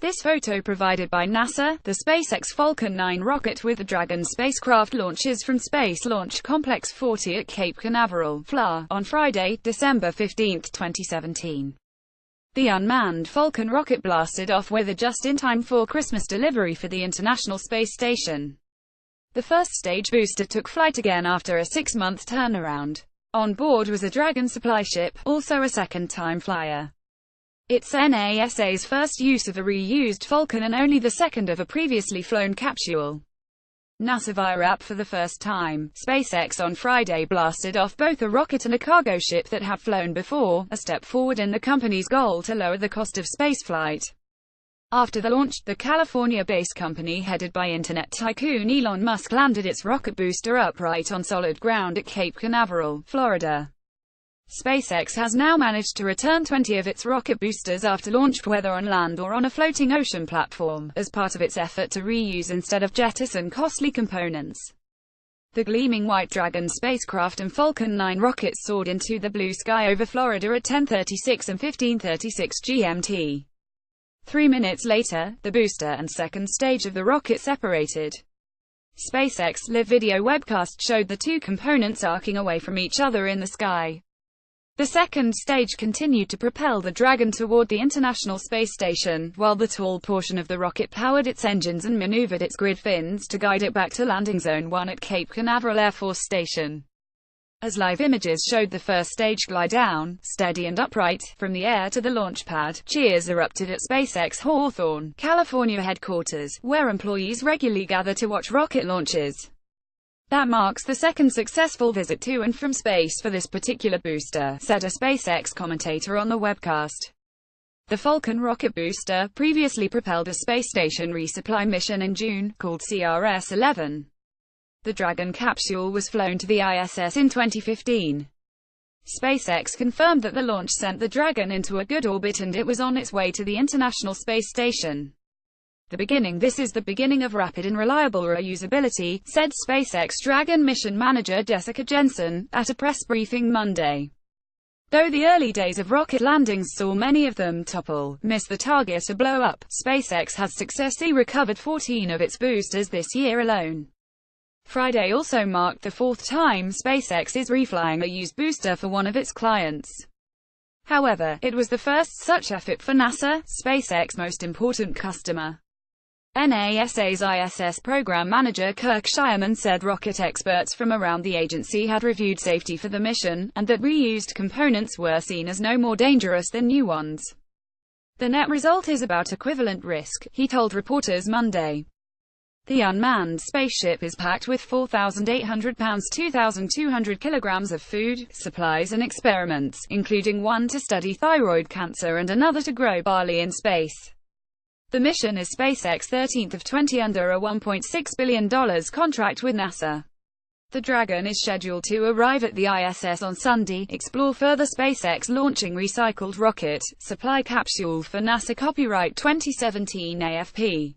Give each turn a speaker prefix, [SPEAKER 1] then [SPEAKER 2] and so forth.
[SPEAKER 1] This photo provided by NASA. The SpaceX Falcon 9 rocket with the Dragon spacecraft launches from Space Launch Complex 40 at Cape Canaveral, Florida, on Friday, December 15, 2017. The unmanned Falcon rocket blasted off with a just-in-time for Christmas delivery for the International Space Station. The first stage booster took flight again after a 6-month turnaround. On board was a Dragon supply ship, also a second-time flyer. It's NASA's first use of a reused Falcon and only the second of a previously flown capsule. NASA via app for the first time. SpaceX on Friday blasted off both a rocket and a cargo ship that have flown before, a step forward in the company's goal to lower the cost of spaceflight. After the launch, the California-based company headed by internet tycoon Elon Musk landed its rocket booster upright on solid ground at Cape Canaveral, Florida. SpaceX has now managed to return 20 of its rocket boosters after launch, whether on land or on a floating ocean platform, as part of its effort to reuse instead of jettison costly components. The gleaming white Dragon spacecraft and Falcon 9 rockets soared into the blue sky over Florida at 10:36 and 15:36 GMT. 3 minutes later, the booster and second stage of the rocket separated. SpaceX live video webcast showed the two components arcing away from each other in the sky. The second stage continued to propel the Dragon toward the International Space Station, while the tall portion of the rocket powered its engines and maneuvered its grid fins to guide it back to Landing Zone 1 at Cape Canaveral Air Force Station. As live images showed the first stage glide down, steady and upright, from the air to the launch pad, cheers erupted at SpaceX Hawthorne, California headquarters, where employees regularly gather to watch rocket launches. That marks the second successful visit to and from space for this particular booster, said a SpaceX commentator on the webcast. The Falcon rocket booster previously propelled a space station resupply mission in June, called CRS-11. The Dragon capsule was flown to the ISS in 2015. SpaceX confirmed that the launch sent the Dragon into a good orbit and it was on its way to the International Space Station. This is the beginning of rapid and reliable reusability, said SpaceX Dragon mission manager Jessica Jensen, at a press briefing Monday. Though the early days of rocket landings saw many of them topple, miss the target or blow up, SpaceX has successfully recovered 14 of its boosters this year alone. Friday also marked the fourth time SpaceX is reflying a used booster for one of its clients. However, it was the first such effort for NASA, SpaceX's most important customer. NASA's ISS program manager Kirk Shireman said rocket experts from around the agency had reviewed safety for the mission, and that reused components were seen as no more dangerous than new ones. The net result is about equivalent risk, he told reporters Monday. The unmanned spaceship is packed with 4,800 pounds 2,200 kilograms of food, supplies and experiments, including one to study thyroid cancer and another to grow barley in space. The mission is SpaceX's 13th of 20 under a $1.6 billion contract with NASA. The Dragon is scheduled to arrive at the ISS on Sunday. Explore further. SpaceX launching recycled rocket supply capsule for NASA. Copyright 2017 AFP.